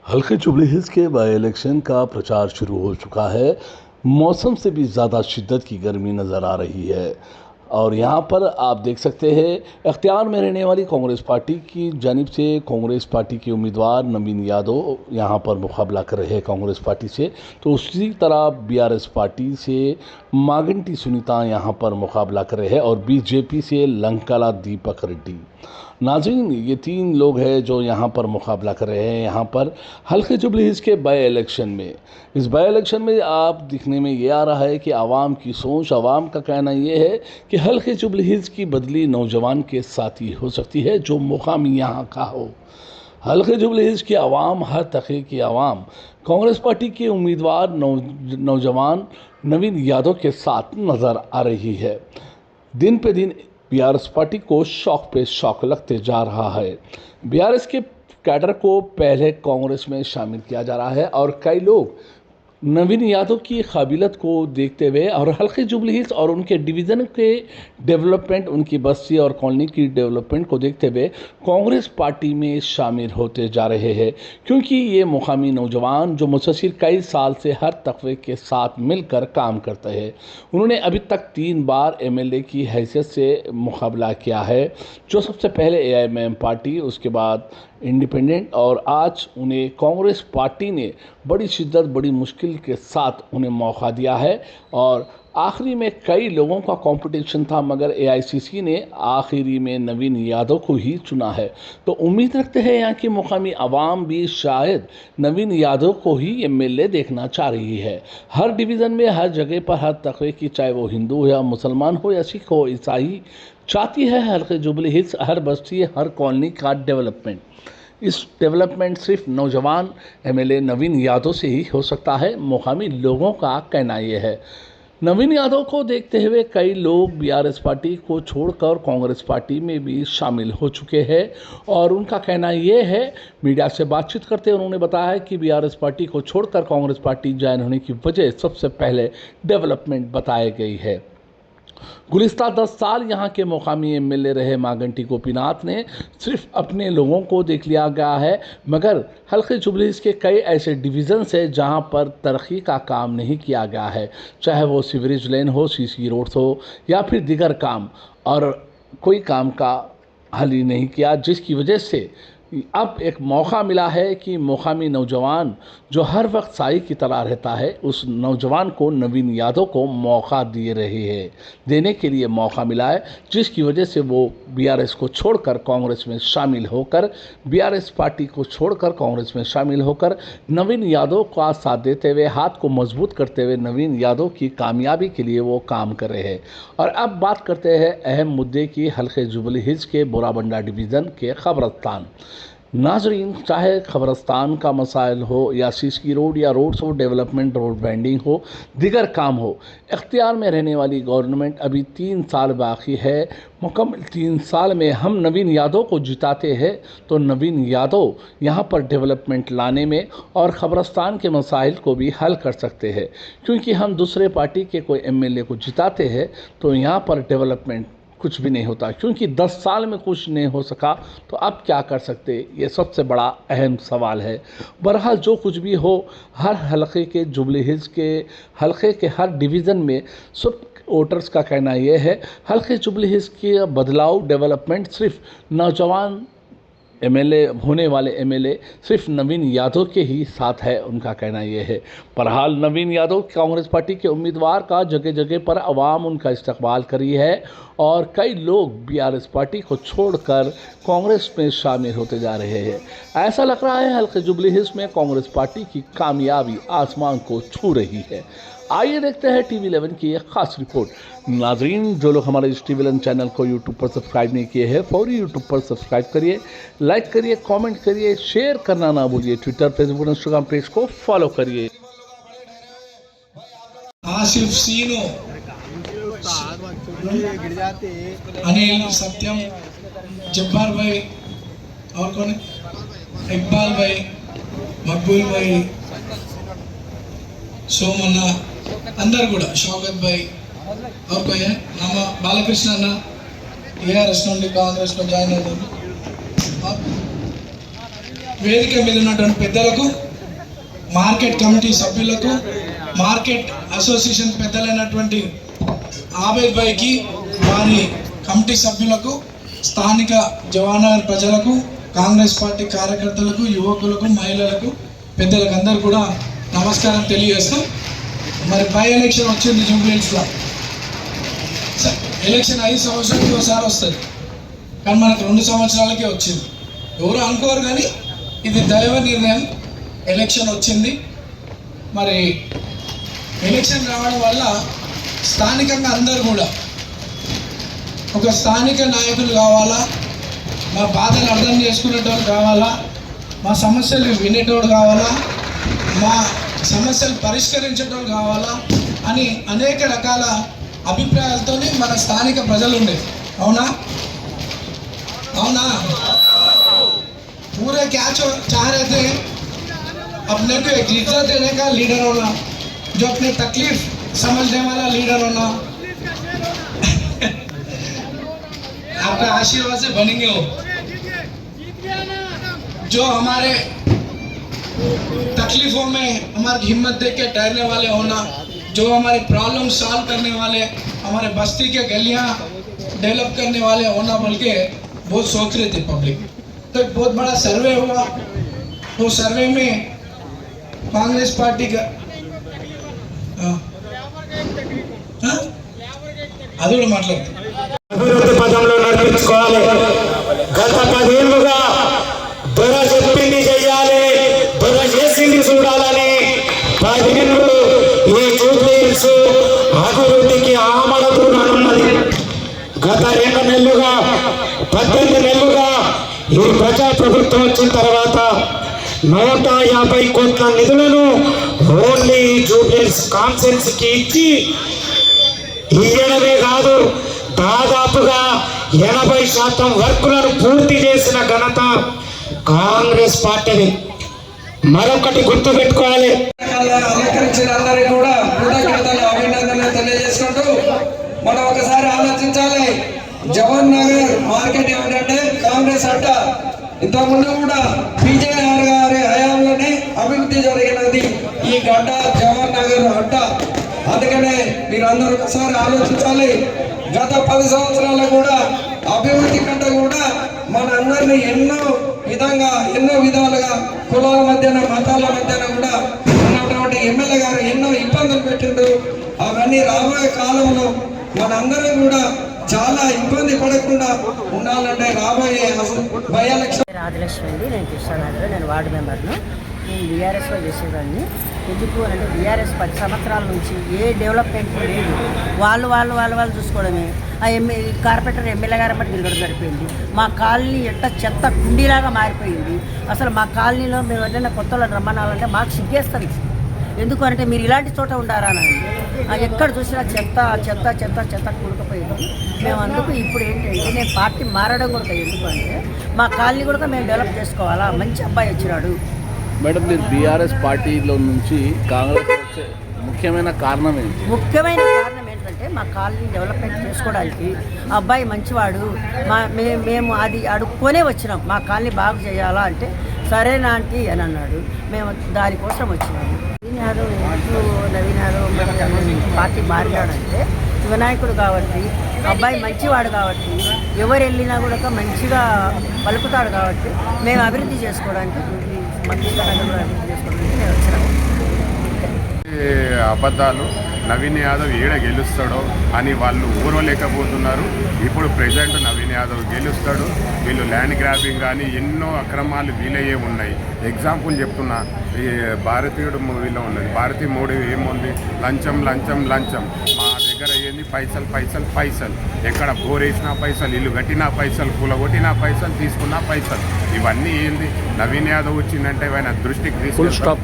हल्के jubilee hills के by election का प्रचार शुरू हो चुका है। मौसम से भी ज़्यादा शिद्दत की गर्मी नज़र आ रही है और यहाँ पर आप देख सकते हैं इख्तियार में रहने वाली कांग्रेस पार्टी की जानिब से कांग्रेस पार्टी के उम्मीदवार नवीन यादव यहाँ पर मुकाबला कर रहे हैं कांग्रेस पार्टी से। तो उसी तरह बीआरएस पार्टी से मागंटी सुनीता यहाँ पर मुकाबला कर रहे हैं और बीजेपी से लंकाला दीपक रेड्डी। नाज़रीन, ये तीन लोग हैं जो यहाँ पर मुकाबला कर रहे हैं यहाँ पर हल्के जुबली हिल्स के बाई इलेक्शन में। इस बाई इलेक्शन में आप दिखने में ये आ रहा है कि आवाम की सोच, आवाम का कहना ये है कि हल्के जुबली हिल्स की बदली नौजवान के साथ ही हो सकती है जो मुकामी यहाँ का हो। हल्के जुबली हिल्स की आवाम, हर तबके की आवाम कांग्रेस पार्टी के उम्मीदवार नौजवान नवीन यादव के साथ नज़र आ रही है। दिन पे दिन बीआरएस पार्टी को शौक पे शौक लगते जा रहा है। बीआरएस के कैडर को पहले कांग्रेस में शामिल किया जा रहा है और कई लोग नवीन यादव की काबिलियत को देखते हुए और हल्के जुबली हिल्स और उनके डिवीज़न के डेवलपमेंट, उनकी बस्ती और कॉलोनी की डेवलपमेंट को देखते हुए कांग्रेस पार्टी में शामिल होते जा रहे हैं, क्योंकि ये मुकामी नौजवान जो मुसलसिल कई साल से हर तबके के साथ मिलकर काम करते हैं। उन्होंने अभी तक 3 बार एमएलए की हैसियत से मुकाबला किया है, जो सबसे पहले एआईएमआईएम पार्टी, उसके बाद इंडिपेंडेंट और आज उन्हें कांग्रेस पार्टी ने बड़ी शिद्दत, बड़ी मुश्किल के साथ उन्हें मौका दिया है। और आखिरी में कई लोगों का कंपटीशन था मगर एआईसीसी ने आखिरी में नवीन यादव को ही चुना है। तो उम्मीद रखते हैं यहाँ की मुकामी आवाम भी शायद नवीन यादव को ही एमएलए देखना चाह रही है। हर डिवीज़न में, हर जगह पर, हर तबके की, चाहे वो हिंदू या मुसलमान हो या सिख हो, ईसाई, चाहती है हल्के जुबली हिल्स, हर बस्ती, हर कॉलोनी का डेवलपमेंट। इस डेवलपमेंट सिर्फ नौजवान एमएलए नवीन यादव से ही हो सकता है, मुकामी लोगों का कहना यह है। नवीन यादव को देखते हुए कई लोग बीआरएस पार्टी को छोड़कर कांग्रेस पार्टी में भी शामिल हो चुके हैं और उनका कहना यह है, मीडिया से बातचीत करते उन्होंने बताया कि बीआरएस पार्टी को छोड़कर कांग्रेस पार्टी ज्वाइन होने की वजह सबसे पहले डेवलपमेंट बताई गई है। गुज़िश्ता 10 साल यहाँ के मुकामी एमएलए रहे मागंटी गोपीनाथ ने सिर्फ अपने लोगों को देख लिया गया है, मगर हल्के जुबली हिल्स के कई ऐसे डिवीज़न्स हैं जहाँ पर तरक्की का काम नहीं किया गया है, चाहे वो सीवरेज लेन हो, सीसी रोड्स हो या फिर दीगर काम, और कोई काम का हल ही नहीं किया, जिसकी वजह से अब एक मौका मिला है कि मुकामी नौजवान जो हर वक्त साई की तरह रहता है, उस नौजवान को नवीन यादव को मौका देने के लिए मौका मिला है, जिसकी वजह से वो बीआरएस को छोड़कर कांग्रेस में शामिल होकर, बीआरएस पार्टी को छोड़कर कांग्रेस में शामिल होकर नवीन यादव का साथ देते हुए, हाथ को मजबूत करते हुए नवीन यादव की कामयाबी के लिए वो काम कर रहे हैं। और अब बात करते हैं अहम मुद्दे की, हल्के जुबली हिल्स के बोराबंडा डिवीज़न के खबरस्तान। नाजरीन, चाहे खबरस्तान का मसाइल हो या सीसी रोड या रोड्स हो, डेवलपमेंट, रोड बैंडिंग हो, दिगर काम हो, इख्तियार में रहने वाली गवर्नमेंट अभी 3 साल बाकी है। मुकम्मल 3 साल में हम नवीन यादव को जिताते हैं तो नवीन यादव यहाँ पर डेवलपमेंट लाने में और खबरस्तान के मसाइल को भी हल कर सकते हैं, क्योंकि हम दूसरे पार्टी के कोई एमएलए को जिताते हैं तो यहाँ पर डेवलपमेंट कुछ भी नहीं होता, क्योंकि 10 साल में कुछ नहीं हो सका तो अब क्या कर सकते, ये सबसे बड़ा अहम सवाल है। बहरहाल जो कुछ भी हो, हर हल्के के जुबली हिल्स के हल्के के हर डिवीज़न में सब वोटर्स का कहना यह है, हल्के जुबली हिल्स की बदलाव, डेवलपमेंट सिर्फ नौजवान एमएलए होने वाले एमएलए सिर्फ नवीन यादव के ही साथ है, उनका कहना यह है। बहरहाल नवीन यादव कांग्रेस पार्टी के उम्मीदवार का जगह जगह पर आवाम उनका इस्तकबाल करी है और कई लोग बीआरएस पार्टी को छोड़कर कांग्रेस में शामिल होते जा रहे हैं। ऐसा लग रहा है हल्के जुबली हिल्स में कांग्रेस पार्टी की कामयाबी आसमान को छू रही है। आइए देखते हैं TV11 की एक खास रिपोर्ट। नाजरीन, जो लोग हमारे इस TV11 चैनल को यूट्यूब पर सब्सक्राइब नहीं किए हैं, फौरी यूट्यूब पर सब्सक्राइब करिए, लाइक करिए, कमेंट करिए, शेयर करना ना भूलिए, ट्विटर, फेसबुक, इंस्टाग्राम पेज को फॉलो करिए। आसिफ सीनो, अनिल, सत्यम, जब्बार भाई और कौन, इकबाल भाई, मकबूल भाई, सोमन्ना, अंदर కూడా शौकत भाई और कोई है, नामा बालकृष्ण अन्ना ARS నుండి కాంగ్రెస్ లో జాయిన్ అయ్యారు। వేదిక మీద ఉన్నటువంటి పెద్దలకు, మార్కెట్ కమిటీ సభ్యులకు, మార్కెట్ అసోసియేషన్ పెద్దలైనటువంటి ఆబేద్ భాయ్కి, వారి కమిటీ సభ్యులకు, స్థానిక జవహర్నగర్ ప్రజలకు, కాంగ్రెస్ పార్టీ కార్యకర్తలకు, యువకులకు, మహిళలకు, పెద్దలకు అందరూ కూడా నమస్కారం తెలియజేస్తాం. మరి బై ఎలక్షన్ వచ్చింది జూబ్లీహిల్స్లో. ఎలక్షన్ 5 సంవత్సరాలకి ఒకసారి వస్తుంది, కానీ మనకు 2 సంవత్సరాలకే వచ్చింది. ఎవరు అనుకోరు, కానీ ఇది దైవ నిర్ణయం. ఎలక్షన్ వచ్చింది. మరి ఎలక్షన్ రావడం వల్ల స్థానికంగా అందరూ కూడా ఒక స్థానిక నాయకులు కావాలా, మా బాధలు అర్థం చేసుకునేటోళ్ళు కావాలా, మా సమస్యలు వినేటోడు కావాలా, మా సమస్యలు పరిష్కరించేటోళ్ళు కావాలా అని అనేక రకాల అభిప్రాయాలతో మన స్థానిక ప్రజలు ఉండేది. అవునా అవునా पूरे क्या चाह रहे थे, अपने को एक लीडर देने का लीडर होना, जो अपने तकलीफ समझने वाला लीडर होना. आपका आशीर्वाद से बनेंगे वो, जो हमारे तकलीफों में हमारी हिम्मत देख के डरने वाले होना, जो हमारे प्रॉब्लम सॉल्व करने वाले, हमारे बस्ती के गलियां डेवलप करने वाले होना, बोल के बहुत सोच रही थी पब्लिक. तो एक बहुत बड़ा सर्वे हुआ. वो सर्वे में कांग्रेस पार्टी का అది కూడా మాట్లాడుతుంది. అభివృద్ధి పదంలో నడిపించుకోవాలి. గత 10 ఏళ్లుగా దొర చెప్పింది చెయ్యాలి, దొర చేసింది చూడాలని 10 ఏళ్ళు ఈ జూబ్లీహిల్స్ అభివృద్ధికి ఆమడదూరనున్నది. గత 2 నెలలుగా 18 నెలలుగా ఈ ప్రజా ప్రభుత్వం వచ్చిన తర్వాత 150 కోట్ల నిధులను ఓన్లీ జూబ్లీహిల్స్ కాన్సెన్స్కి ఇచ్చి ఇయ్యడమే కాదు, దాదాపుగా 80% వర్కులను పూర్తి చేసిన ఘనత కాంగ్రెస్ పార్టీని. మరొకటి గుర్తు పెట్టుకోవాలి. అలంకరించిన అందరికీ కూడా కృతజ్ఞతలు, అభినందనలు తెలియజేసుకుంటూ మనం ఒకసారి ఆలోచించాలి. జవహర్ నగర్ మార్కెట్ ఏమిటంటే కాంగ్రెస్ అడ్డ. ఇంతకుముందు కూడా పీజేఆర్ గారి హయాంలోనే అభివృద్ధి జరిగినది ఈ గడ్డ జవహర్ నగర్ అడ్డ. అందుకనే మీరు అందరూ ఒకసారి ఆలోచించాలి. గత 10 సంవత్సరాలు కూడా అభివృద్ధి కంటే కూడా మన అందరినీ ఎన్నో విధాలుగా కులాల మధ్యన, మతాల మధ్యన కూడా ఉన్నటువంటి ఎమ్మెల్యే గారు ఎన్నో ఇబ్బందులు పెట్టిండు. అవన్నీ రాబోయే కాలంలో మనందరం కూడా చాలా ఇబ్బంది పడకుండా ఉండాలంటే రాబోయే బై ఎలక్షన్. రాజలక్ష్మి అండి, నేను కృష్ణానగర్, నేను వార్డు మెంబర్ను. నేను బీఆర్ఎస్లో చేసేదాన్ని. ఎందుకు అంటే బీఆర్ఎస్ 10 సంవత్సరాల నుంచి ఏ డెవలప్మెంట్ లేదు. వాళ్ళు చూసుకోవడమే. ఆ కార్పొరేటర్ ఎమ్మెల్యే గారు బట్టి నిలబడి సరిపోయింది. మా కాలనీ ఎట్ట చెత్త కుండీలాగా మారిపోయింది. అసలు మా కాలనీలో మేము ఏదైనా కొత్త వాళ్ళని రమ్మనాలంటే మాకు సిగ్గేస్తుంది. ఎందుకు అంటే మీరు ఇలాంటి చోట ఉండారా అని. ఎక్కడ చూసినా చెత్త చెత్త చెత్త చెత్త కూడుకుపోయింది. మేము అందుకు ఇప్పుడు ఏంటంటే నేను పార్టీ మారడం కూడా ఎందుకు అంటే మా కాలనీ కూడా మేము డెవలప్ చేసుకోవాలా. మంచి అబ్బాయి వచ్చినాడు. మేడం, మీరు బీఆర్ఎస్ పార్టీలో నుంచి కాంగ్రెస్ వచ్చే ముఖ్యమైన కారణం ఏంటి? ముఖ్యమైన కారణం ఏంటంటే మా కాలనీ డెవలప్మెంట్ చేసుకోవడానికి అబ్బాయి మంచివాడు. మేము అది అడుక్కొనే వచ్చినాం. మా కాలనీ బాగు చేయాలా అంటే సరేనా ఆంటీ అని అన్నాడు. మేము దానికోసం వచ్చినాము. నవీన్ యాదవ్ పార్టీ మారినాడంటే వినాయకుడు కాబట్టి, అబ్బాయి మంచివాడు కాబట్టి, ఎవరు వెళ్ళినా కూడా మంచిగా పలుకుతాడు కాబట్టి మేము అభివృద్ధి చేసుకోవడానికి అభివృద్ధి చేసుకోవడానికి మేము వచ్చినాము. అబద్ధాలు నవీన్ యాదవ్ ఏడ గెలుస్తాడో అని వాళ్ళు ఊరలేకపోతున్నారు. ఇప్పుడు ప్రెజెంట్ నవీన్ యాదవ్ గెలుస్తాడు. వీళ్ళు ల్యాండ్ గ్రాబింగ్ కానీ ఎన్నో అక్రమాలు వీలయ్యే ఉన్నాయి. ఎగ్జాంపుల్ చెప్తున్నా, ఈ భారతీయుడు మూవీలో ఉన్నది. భారతీయ మూవీ ఏముంది? లంచం లంచం లంచం. మా దగ్గర ఏంది? పైసలు. ఎక్కడ బోర్ వేసినా పైసలు, ఇల్లు కట్టినా పైసలు, కూలగొట్టినా పైసలు, తీసుకున్నా పైసలు. ఇవన్నీ ఏంది? నవీన్ యాదవ్ వచ్చిందంటే ఆయన దృష్టికి తీసుకొస్తాం.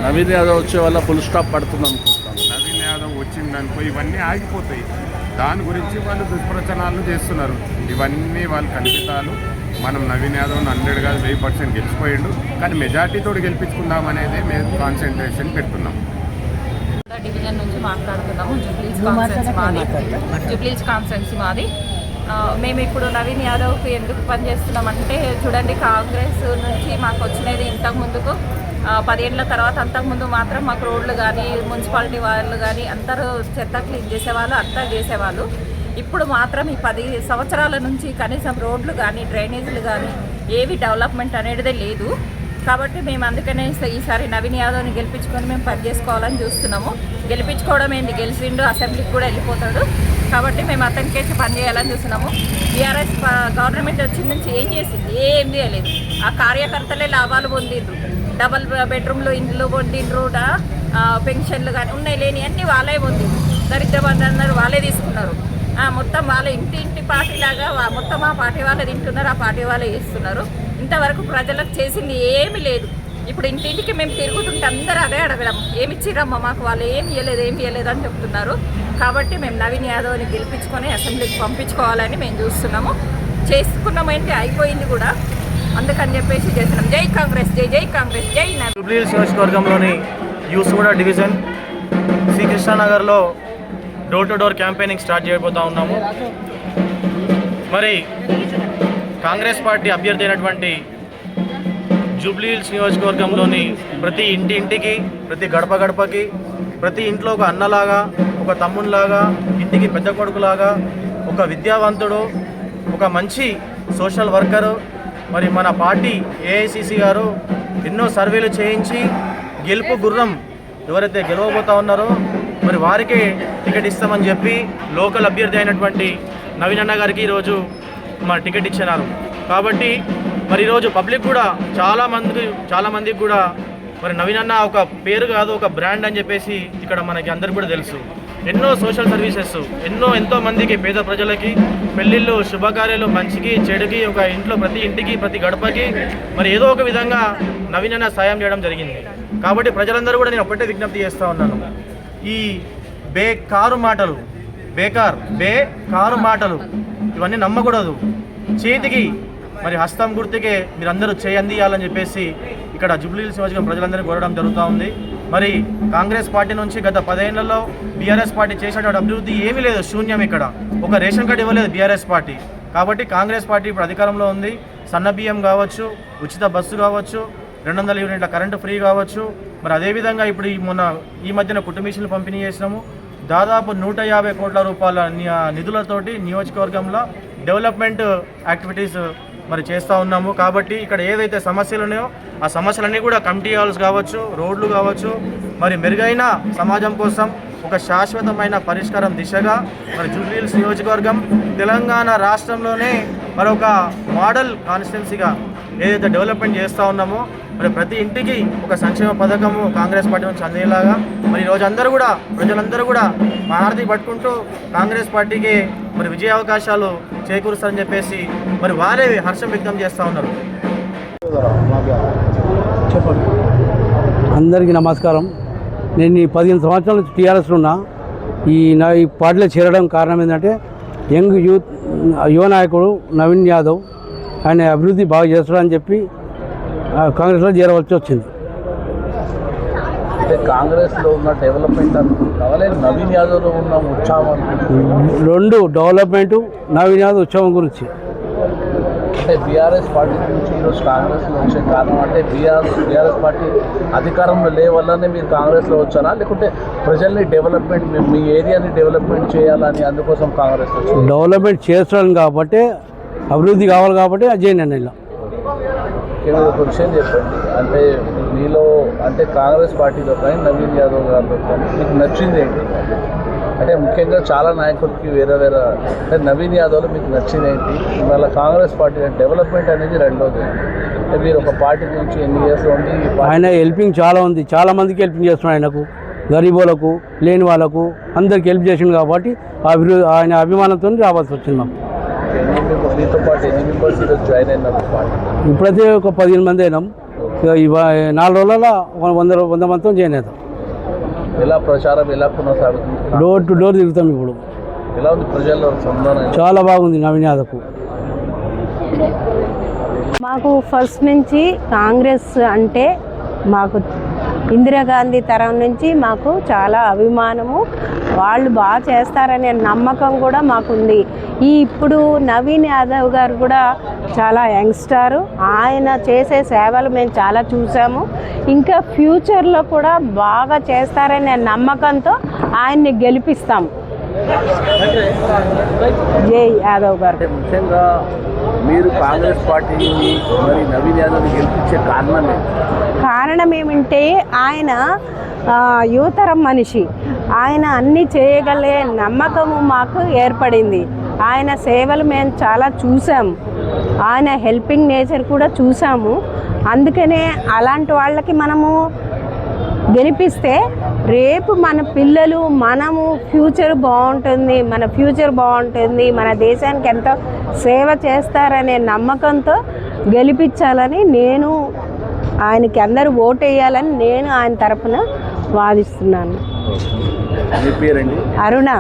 నవీన్ యాదవ్ వచ్చే వల్ల ఫుల్ స్టాప్ పడుతుంది అనుకుంటున్నాను. నవీన్ యాదవ్ వచ్చిందనుకో ఇవన్నీ ఆగిపోతాయి. దాని గురించి వాళ్ళు దుష్ప్రచనాలు చేస్తున్నారు. ఇవన్నీ వాళ్ళు కల్పితాలు. మనం నవీన్ యాదవ్ను 100 కాదు 1000% గెలిచిపోయిండు. కానీ మెజార్టీతో గెలిపించుకుందాం అనేది మేము కాన్సన్ట్రేషన్ పెడుతున్నాం. డివిజన్ నుంచి మాట్లాడుతున్నాము. జూబ్లీహిల్స్ కాన్సెన్సీ మాది. మేము ఇప్పుడు నవీన్ యాదవ్కి ఎందుకు పనిచేస్తున్నామంటే చూడండి, కాంగ్రెస్ నుంచి మాకు వచ్చినది ఇంతకుముందుకు 10 ఏళ్ళ తర్వాత అంతకుముందు మాత్రం మాకు రోడ్లు కానీ మున్సిపాలిటీ వాళ్ళు కానీ అందరూ చెత్త క్లీన్ చేసేవాళ్ళు, అంతా చేసేవాళ్ళు. ఇప్పుడు మాత్రం ఈ 10 సంవత్సరాల నుంచి కనీసం రోడ్లు కానీ డ్రైనేజీలు కానీ ఏవి డెవలప్మెంట్ అనేటిదే లేదు. కాబట్టి మేము అందుకనే ఈసారి నవీన్ యాదవ్ని గెలిపించుకొని మేము పని చేసుకోవాలని చూస్తున్నాము. గెలిపించుకోవడం ఏంటి, గెలిచిండు, అసెంబ్లీకి కూడా వెళ్ళిపోతాడు. కాబట్టి మేము అతనికేసి పని చేయాలని చూస్తున్నాము. బీఆర్ఎస్ గవర్నమెంట్ వచ్చిన నుంచి ఏం చేసింది? ఏం చేయలేదు. ఆ కార్యకర్తలే లాభాలు పొందిండ్రు. డబల్ బెడ్రూమ్లు ఇండ్లు పొందిండ్రు, పెన్షన్లు కానీ ఉన్నాయి లేని అన్నీ వాళ్ళే పొందిండ్రు. దరిద్ర బంధు అన్నారు వాళ్ళే తీసుకున్నారు. మొత్తం వాళ్ళ ఇంటి పార్టీలాగా మొత్తం ఆ పార్టీ వాళ్ళే తింటున్నారు, ఆ పార్టీ వాళ్ళే ఇస్తున్నారు. ఇంతవరకు ప్రజలకు చేసింది ఏమీ లేదు. ఇప్పుడు ఇంటింటికి మేము తిరుగుతుంటే అందరూ అదే అడగడం, ఏమి ఇచ్చిరమ్మా మాకు, వాళ్ళు ఏమి ఇవ్వలేదు అని చెప్తున్నారు. కాబట్టి మేము నవీన్ యాదవ్ని గెలిపించుకొని అసెంబ్లీకి పంపించుకోవాలని మేము చూస్తున్నాము. చేసుకున్నామంటే అయిపోయింది కూడా, అందుకని చెప్పేసి చేస్తున్నాం. జై కాంగ్రెస్, జై జై కాంగ్రెస్, జై నవీన్. జూబ్లీ హిల్స్ నియోజకవర్గంలోని యూసుగూడ డివిజన్ శ్రీ కృష్ణానగర్లో door to door campaigning start చేయబోతూ ఉన్నాము. మరి కాంగ్రెస్ పార్టీ అభ్యర్థి అయినటువంటి జూబ్లీ హిల్స్ నియోజకవర్గంలోని ప్రతి ఇంటికి, ప్రతి గడపకి, ప్రతి ఇంట్లో ఒక అన్నలాగా, ఒక తమ్మునిలాగా, ఇంటికి పెద్ద కొడుకులాగా, ఒక విద్యావంతుడు, ఒక మంచి సోషల్ వర్కరు, మరి మన పార్టీ ఏఐసిసి గారు ఎన్నో సర్వేలు చేయించి గెలుపు గుర్రం ఎవరైతే గెలవబోతా ఉన్నారో మరి వారికే టికెట్ ఇస్తామని చెప్పి లోకల్ అభ్యర్థి అయినటువంటి నవీన్ అన్న గారికి ఈరోజు మా టికెట్ ఇచ్చినారు. కాబట్టి మరి ఈరోజు పబ్లిక్ కూడా చాలామందికి కూడా మరి నవీన్ అన్న ఒక పేరు కాదు, ఒక బ్రాండ్ అని చెప్పేసి ఇక్కడ మనకి అందరికీ కూడా తెలుసు. ఎన్నో సోషల్ సర్వీసెస్ ఎంతో మందికి, పేద ప్రజలకి పెళ్ళిళ్ళు, శుభకార్యాలు, మంచికి చెడుకి, ఒక ఇంట్లో ప్రతి ఇంటికి, ప్రతి గడపకి మరి ఏదో ఒక విధంగా నవీన్ అన్న సాయం చేయడం జరిగింది. కాబట్టి ప్రజలందరూ కూడా నేను ఒకటే విజ్ఞప్తి చేస్తూ ఉన్నాను, ఈ బేకారు మాటలు ఇవన్నీ నమ్మకూడదు. చేతికి మరి హస్తం గుర్తుకే మీరందరూ చేయందియాలని చెప్పేసి ఇక్కడ జూబ్లీ హిల్స్ నియోజకవర్గం ప్రజలందరినీ కోరడం జరుగుతూ ఉంది. మరి కాంగ్రెస్ పార్టీ నుంచి గత 10 ఏళ్లలో బీఆర్ఎస్ పార్టీ చేసినటువంటి అభివృద్ధి ఏమీ లేదు, శూన్యం. ఇక్కడ ఒక రేషన్ కార్డు ఇవ్వలేదు బీఆర్ఎస్ పార్టీ. కాబట్టి కాంగ్రెస్ పార్టీ ఇప్పుడు అధికారంలో ఉంది. సన్న బియ్యం కావచ్చు, ఉచిత బస్సు కావచ్చు, 200 యూనిట్ల కరెంటు ఫ్రీ కావచ్చు. మరి అదేవిధంగా ఇప్పుడు ఈ మధ్యన కుటుంబీషన్లు పంపిణీ చేసినాము. దాదాపు 150 కోట్ల రూపాయల నిధులతోటి నియోజకవర్గంలో డెవలప్మెంట్ యాక్టివిటీస్ మరి చేస్తూ ఉన్నాము. కాబట్టి ఇక్కడ ఏదైతే సమస్యలు ఉన్నాయో ఆ సమస్యలన్నీ కూడా కమిటీ హాల్స్ కావచ్చు, రోడ్లు కావచ్చు, మరి మెరుగైన సమాజం కోసం ఒక శాశ్వతమైన పరిష్కారం దిశగా మరి జూబ్లీ హిల్స్ నియోజకవర్గం తెలంగాణ రాష్ట్రంలోనే మరొక మోడల్ కాన్స్టిట్యున్సీగా ఏదైతే డెవలప్మెంట్ చేస్తూ ఉన్నామో మరి ప్రతి ఇంటికి ఒక సంక్షేమ పథకము కాంగ్రెస్ పార్టీ నుంచి అందేలాగా మరి ఈరోజు ప్రజలందరూ కూడా హారతి పట్టుకుంటూ కాంగ్రెస్ పార్టీకి మరి విజయ అవకాశాలు చేకూరుస్తారని చెప్పేసి మరి వారే హర్షం వ్యక్తం చేస్తూ ఉన్నారు. చెప్పండి. అందరికీ నమస్కారం. నేను ఈ 15 సంవత్సరాల నుంచి టీఆర్ఎస్లో ఉన్నా. ఈ పార్టీలో చేరడం కారణం ఏంటంటే యువ నాయకుడు నవీన్ యాదవ్ ఆయన అభివృద్ధి బాగా చేస్తాడని చెప్పి కాంగ్రెస్లో చేరవలసి వచ్చింది. అంటే కాంగ్రెస్లో ఉన్న డెవలప్మెంట్ అనుకుంటున్నావా, నవీన్ యాదవ్లో ఉన్న ఉత్సాహం? రెండు, డెవలప్మెంటు, నవీన్ యాదవ్ ఉత్సవం గురించి. అంటే బీఆర్ఎస్ పార్టీ నుంచి ఈరోజు కాంగ్రెస్లో వచ్చే కారణం అంటే బీఆర్ఎస్ పార్టీ అధికారంలో లేవల్లనే మీరు కాంగ్రెస్లో వచ్చారా, లేకుంటే ప్రజల్ని డెవలప్మెంట్, మీ ఏరియాని డెవలప్మెంట్ చేయాలని అందుకోసం కాంగ్రెస్ వచ్చింది? డెవలప్మెంట్ చేస్తాను కాబట్టి, అభివృద్ధి కావాలి కాబట్టి అజయ్ నేను ఇలా ఒక విషయం చెప్పండి. అంటే మీలో అంటే కాంగ్రెస్ పార్టీలో కానీ నవీన్ యాదవ్ గారిలో కానీ మీకు నచ్చింది ఏంటి? అంటే ముఖ్యంగా చాలా నాయకులకి వేరే అంటే నవీన్ యాదవ్లో మీకు నచ్చింది ఏంటి? మళ్ళీ కాంగ్రెస్ పార్టీ డెవలప్మెంట్ అనేది రెండోది. అంటే మీరు ఒక పార్టీ గురించి ఎన్ని ఇయర్స్ ఉండి ఆయన హెల్పింగ్ చాలా ఉంది, చాలా మందికి హెల్పింగ్ చేస్తున్నాడు. ఆయనకు గరీబులకు, లేని వాళ్ళకు అందరికి హెల్ప్ చేసింది కాబట్టి ఆయన అభిమానంతో రావాల్సి వచ్చింది మాకు. మీతో పాటు ఎన్ని మెంబర్స్ ఈరోజు జాయిన్ అయినారు పార్టీ? ఇప్పుడైతే ఒక 15 మంది అయినాం. 4 రోజులలో 100 మందితో జాయిన్ అవుతాం. ఎలా ప్రచారం ఎలా కొనసాగుతుంది? డోర్ టు డోర్ తిరుగుతాం. ఇప్పుడు ఎలా ఉంది ప్రజల్లో సంబంధం? చాలా బాగుంది నవీన్ యాదవ్కు. మాకు ఫస్ట్ నుంచి కాంగ్రెస్ అంటే మాకు ఇందిరాగాంధీ తరం నుంచి మాకు చాలా అభిమానము. వాళ్ళు బాగా చేస్తారనే నమ్మకం కూడా మాకుంది. ఇప్పుడు నవీన్ యాదవ్ గారు కూడా చాలా యంగ్స్టారు. ఆయన చేసే సేవలు మేము చాలా చూసాము. ఇంకా ఫ్యూచర్లో కూడా బాగా చేస్తారనే నమ్మకంతో ఆయన్ని గెలిపిస్తాం. జై యాదవ్ గారు. ముఖ్యంగా మీరు కాంగ్రెస్ పార్టీని మరి నవీన్ యాదవ్ని గెలిపించే కారణం ఏమంటే ఆయన యువతరం మనిషి. ఆయన అన్నీ చేయగలే నమ్మకము మాకు ఏర్పడింది. ఆయన సేవలు మేము చాలా చూసాము. ఆయన హెల్పింగ్ నేచర్ కూడా చూసాము. అందుకనే అలాంటి వాళ్ళకి మనము గెలిపిస్తే రేపు మన పిల్లలు మనము ఫ్యూచర్ బాగుంటుంది, మన ఫ్యూచర్ బాగుంటుంది, మన దేశానికి ఎంతో సేవ చేస్తారనే నమ్మకంతో గెలిపించాలని నేను ఆయనకి అందరూ ఓటు వేయాలని నేను ఆయన తరఫున వాదిస్తున్నాను. మీ పేరండి? అరుణ.